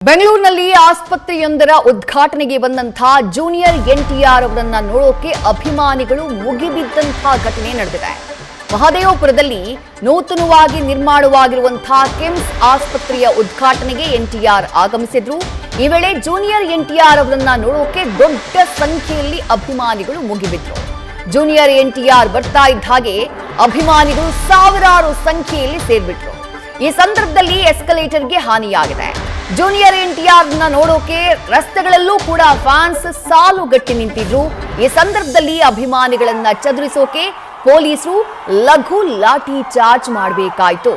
ಬೆಂಗಳೂರಿನಲ್ಲಿ ಆಸ್ಪತ್ರೆಯೊಂದರ ಉದ್ಘಾಟನೆಗೆ ಬಂದಂತಹ ಜೂನಿಯರ್ ಎನ್ಟಿಆರ್ ಅವರನ್ನ ನೋಡೋಕೆ ಅಭಿಮಾನಿಗಳು ಮುಗಿಬಿದ್ದಂತಹ ಘಟನೆ ನಡೆದಿದೆ. ಮಹದೇವಪುರದಲ್ಲಿ ನೂತನವಾಗಿ ನಿರ್ಮಾಣವಾಗಿರುವಂತಹ ಕಿಮ್ಸ್ ಆಸ್ಪತ್ರೆಯ ಉದ್ಘಾಟನೆಗೆ ಎನ್ಟಿಆರ್ ಆಗಮಿಸಿದ್ರು. ಈ ವೇಳೆ ಜೂನಿಯರ್ ಎನ್ಟಿಆರ್ ಅವರನ್ನ ನೋಡೋಕೆ ದೊಡ್ಡ ಸಂಖ್ಯೆಯಲ್ಲಿ ಅಭಿಮಾನಿಗಳು ಮುಗಿಬಿದ್ರು. ಜೂನಿಯರ್ ಎನ್ಟಿಆರ್ ಬರ್ತಾ ಇದ್ದ ಹಾಗೆ ಅಭಿಮಾನಿಗಳು ಸಾವಿರಾರು ಸಂಖ್ಯೆಯಲ್ಲಿ ಸೇರ್ಬಿಟ್ರು. ಈ ಸಂದರ್ಭದಲ್ಲಿ ಎಸ್ಕಲೇಟರ್ಗೆ ಹಾನಿಯಾಗಿದೆ. ಜೂನಿಯರ್ ಎನ್ಟಿಆರ್ ನೋಡೋಕೆ ರಸ್ತೆಗಳಲ್ಲೂ ಕೂಡ ಫ್ಯಾನ್ಸ್ ಸಾಲುಗಟ್ಟಿ ನಿಂತಿದ್ರು. ಈ ಸಂದರ್ಭದಲ್ಲಿ ಅಭಿಮಾನಿಗಳನ್ನ ಚದುರಿಸೋಕೆ ಪೊಲೀಸರು ಲಘು ಲಾಠಿ ಚಾರ್ಜ್ ಮಾಡಬೇಕಾಯಿತು.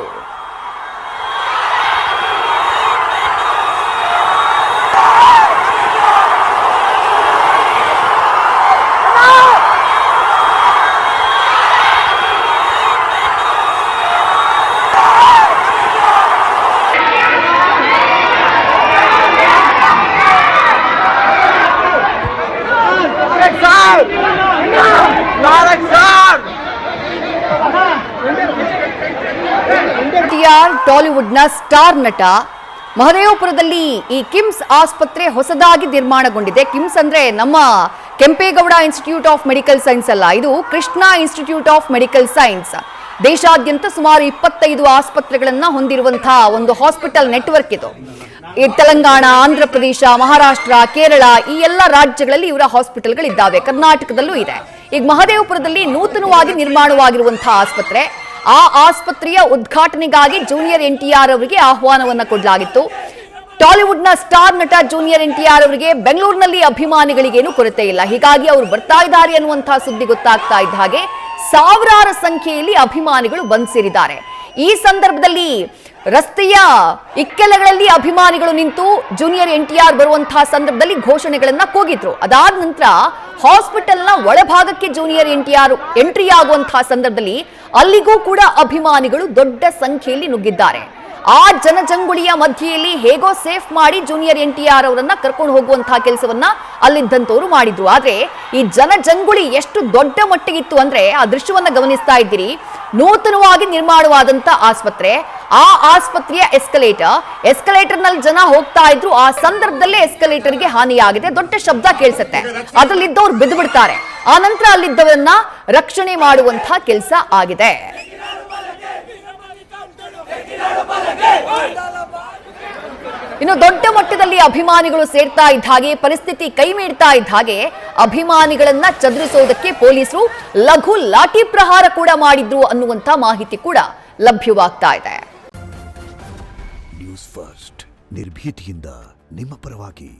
ಟಾಲಿವುಡ್ನ ಸ್ಟಾರ್ ನಟ. ಮಹದೇವಪುರದಲ್ಲಿ ಈ ಕಿಮ್ಸ್ ಆಸ್ಪತ್ರೆ ಹೊಸದಾಗಿ ನಿರ್ಮಾಣಗೊಂಡಿದೆ. ಕಿಮ್ಸ್ ಅಂದ್ರೆ ನಮ್ಮ Kempegowda institute of medical science ಅಲ್ಲ, ಇದು Krishna institute of medical science. ದೇಶಾದ್ಯಂತ ಸುಮಾರು 25 ಆಸ್ಪತ್ರೆಗಳನ್ನ ಹೊಂದಿರುವಂತಹ ಒಂದು ಹಾಸ್ಪಿಟಲ್ ನೆಟ್ವರ್ಕ್ ಇದು. ಈ ತೆಲಂಗಾಣ, ಆಂಧ್ರ ಪ್ರದೇಶ, ಮಹಾರಾಷ್ಟ್ರ, ಕೇರಳ ಈ ಎಲ್ಲ ರಾಜ್ಯಗಳಲ್ಲಿ ಇವರ ಹಾಸ್ಪಿಟಲ್ಗಳಿದ್ದಾವೆ. ಕರ್ನಾಟಕದಲ್ಲೂ ಇದೆ. ಈಗ ಮಹದೇವಪುರದಲ್ಲಿ ನೂತನವಾಗಿ ನಿರ್ಮಾಣವಾಗಿರುವಂತಹ ಆಸ್ಪತ್ರೆ, ಆ ಆಸ್ಪತ್ರೆಯ ಉದ್ಘಾಟನೆಗಾಗಿ ಜೂನಿಯರ್ ಎನ್ಟಿಆರ್ ಅವರಿಗೆ ಆಹ್ವಾನವನ್ನ ಕೊಡಲಾಗಿತ್ತು. ಟಾಲಿವುಡ್ನ ಸ್ಟಾರ್ ನಟ ಜೂನಿಯರ್ ಎನ್ಟಿಆರ್ ಅವರಿಗೆ ಬೆಂಗಳೂರಿನಲ್ಲಿ ಅಭಿಮಾನಿಗಳಿಗೇನು ಕೊರತೆ ಇಲ್ಲ. ಹೀಗಾಗಿ ಅವರು ಬರ್ತಾ ಇದ್ದಾರೆ ಅನ್ನುವಂತಹ ಸುದ್ದಿ ಗೊತ್ತಾಗ್ತಾ ಇದ್ದ ಹಾಗೆ ಸಾವಿರಾರು ಸಂಖ್ಯೆಯಲ್ಲಿ ಅಭಿಮಾನಿಗಳು ಬಂದ್ ಸೇರಿದ್ದಾರೆ. ಈ ಸಂದರ್ಭದಲ್ಲಿ ರಸ್ತೆಯ ಇಕ್ಕೆಲಗಳಲ್ಲಿ ಅಭಿಮಾನಿಗಳು ನಿಂತು ಜೂನಿಯರ್ ಎನ್ಟಿಆರ್ ಬರುವಂತಹ ಸಂದರ್ಭದಲ್ಲಿ ಘೋಷಣೆಗಳನ್ನ ಕೂಗಿದ್ರು. ಅದಾದ ನಂತರ ಹಾಸ್ಪಿಟಲ್ನ ಒಳಭಾಗಕ್ಕೆ ಜೂನಿಯರ್ ಎನ್ಟಿಆರ್ ಎಂಟ್ರಿ ಆಗುವಂತಹ ಸಂದರ್ಭದಲ್ಲಿ ಅಲ್ಲಿಗೂ ಕೂಡ ಅಭಿಮಾನಿಗಳು ದೊಡ್ಡ ಸಂಖ್ಯೆಯಲ್ಲಿ ನುಗ್ಗಿದ್ದಾರೆ. ಆ ಜನಜಂಗುಳಿಯ ಮಧ್ಯೆಯಲ್ಲಿ ಹೇಗೋ ಸೇಫ್ ಮಾಡಿ ಜೂನಿಯರ್ ಎನ್ಟಿಆರ್ ಅವರನ್ನ ಕರ್ಕೊಂಡು ಹೋಗುವಂತಹ ಕೆಲಸವನ್ನ ಅಲ್ಲಿದ್ದಂತವರು ಮಾಡಿದ್ರು. ಆದ್ರೆ ಈ ಜನಜಂಗುಳಿ ಎಷ್ಟು ದೊಡ್ಡ ಮಟ್ಟಿಗಿತ್ತು ಅಂದ್ರೆ ಆ ದೃಶ್ಯವನ್ನ ಗಮನಿಸ್ತಾ ಇದ್ದೀರಿ. ನೂತನವಾಗಿ ನಿರ್ಮಾಣವಾದಂತ ಆಸ್ಪತ್ರೆ, ಆ ಆಸ್ಪತ್ರೆಯ ಎಸ್ಕಲೇಟರ್ ನಲ್ಲಿ ಜನ ಹೋಗ್ತಾ ಇದ್ರು. ಆ ಸಂದರ್ಭದಲ್ಲೇ ಎಸ್ಕಲೇಟರ್ಗೆ ಹಾನಿಯಾಗಿದೆ. ದೊಡ್ಡ ಶಬ್ದ ಕೇಳಿಸುತ್ತೆ. ಅದರಲ್ಲಿದ್ದವ್ರು ಬಿದ್ದು ಬಿಡ್ತಾರೆ. ಆ ನಂತರ ಅಲ್ಲಿದ್ದವರನ್ನ ರಕ್ಷಣೆ ಮಾಡುವಂತಹ ಕೆಲಸ ಆಗಿದೆ. ಇನ್ನು ದೊಡ್ಡ ಮಟ್ಟದಲ್ಲಿ ಅಭಿಮಾನಿಗಳು ಸೇರ್ತಾ ಇದ್ದ ಹಾಗೆ, ಪರಿಸ್ಥಿತಿ ಕೈ ಮೀಡ್ತಾ ಇದ್ದ ಹಾಗೆ ಅಭಿಮಾನಿಗಳನ್ನ ಚದುರಿಸೋದಕ್ಕೆ ಪೊಲೀಸರು ಲಘು ಲಾಠಿ ಪ್ರಹಾರ ಕೂಡ ಮಾಡಿದ್ರು ಅನ್ನುವಂತ ಮಾಹಿತಿ ಕೂಡ ಲಭ್ಯವಾಗ್ತಾ ಇದೆ. ನ್ಯೂಸ್ ಫಸ್ಟ್ ನಿರ್ಭೀತಿಯಿಂದ ನಿಮ್ಮ ಪರವಾಗಿ.